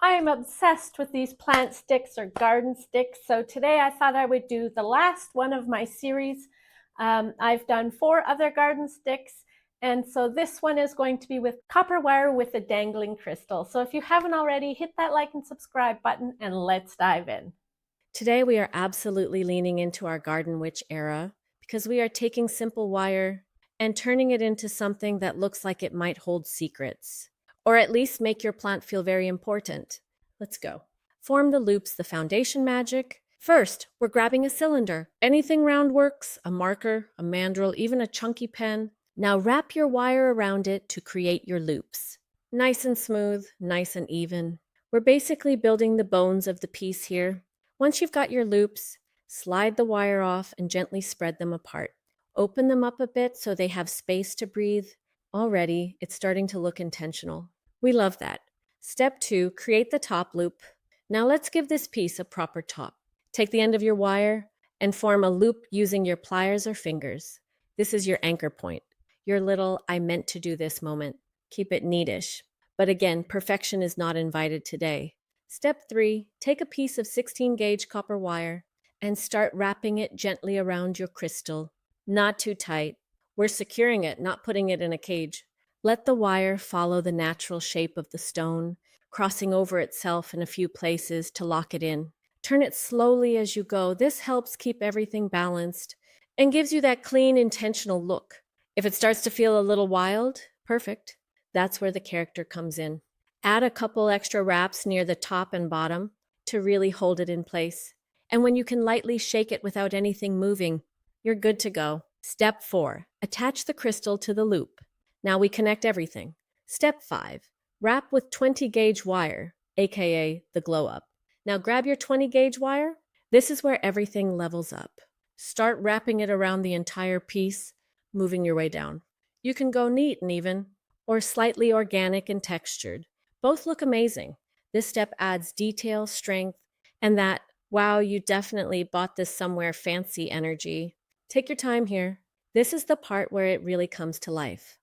I'm obsessed with these plant sticks or garden sticks. So today I thought I would do the last one of my series. I've done 4 other garden sticks. And so this one is going to be with copper wire with a dangling crystal. So if you haven't already, hit that like and subscribe button and let's dive in. Today we are absolutely leaning into our garden witch era because we are taking simple wire and turning it into something that looks like it might hold secrets, or at least make your plant feel very important. Let's go. Form the loops, the foundation magic. First, we're grabbing a cylinder. Anything round works, a marker, a mandrel, even a chunky pen. Now wrap your wire around it to create your loops. Nice and smooth, nice and even. We're basically building the bones of the piece here. Once you've got your loops, slide the wire off and gently spread them apart. Open them up a bit so they have space to breathe. Already, it's starting to look intentional. We love that. Step 2, create the top loop. Now let's give this piece a proper top. Take the end of your wire and form a loop using your pliers or fingers. This is your anchor point, your little I meant to do this moment. Keep it neatish. But again, perfection is not invited today. Step 3, take a piece of 16-gauge copper wire and start wrapping it gently around your crystal. Not too tight. We're securing it, not putting it in a cage. Let the wire follow the natural shape of the stone, crossing over itself in a few places to lock it in. Turn it slowly as you go. This helps keep everything balanced and gives you that clean, intentional look. If it starts to feel a little wild, perfect. That's where the character comes in. Add a couple extra wraps near the top and bottom to really hold it in place. And when you can lightly shake it without anything moving, you're good to go. Step 4, attach the crystal to the loop. Now we connect everything. Step 5, wrap with 20-gauge wire, aka the glow up. Now grab your 20-gauge wire. This is where everything levels up. Start wrapping it around the entire piece, moving your way down. You can go neat and even, or slightly organic and textured. Both look amazing. This step adds detail, strength, and that, wow, you definitely bought this somewhere fancy energy. Take your time here. This is the part where it really comes to life.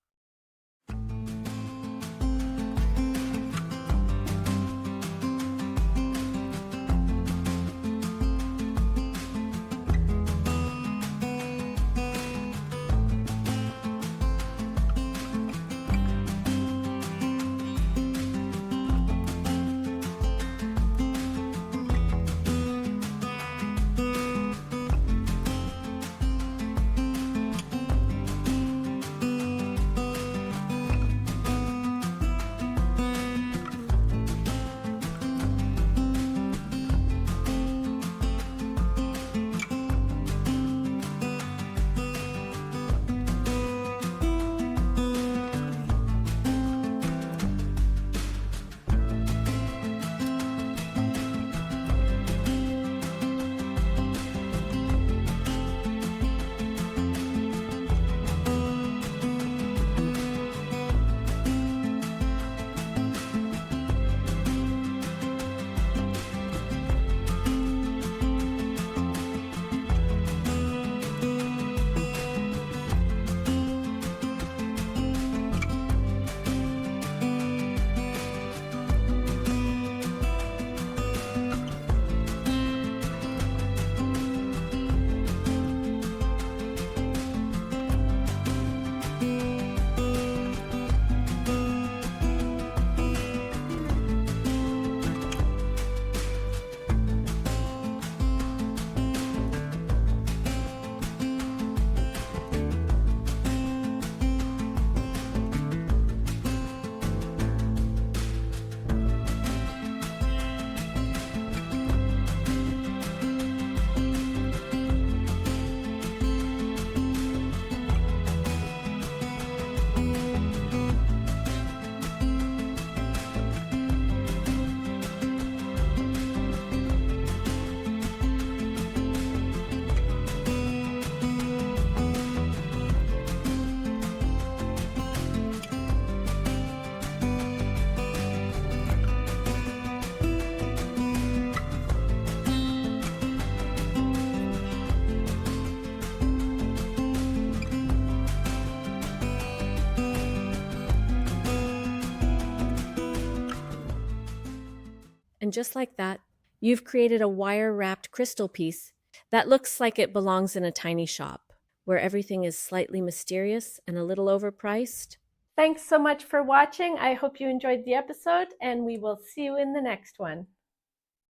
And just like that, you've created a wire-wrapped crystal piece that looks like it belongs in a tiny shop, where everything is slightly mysterious and a little overpriced. Thanks so much for watching. I hope you enjoyed the episode, and we will see you in the next one.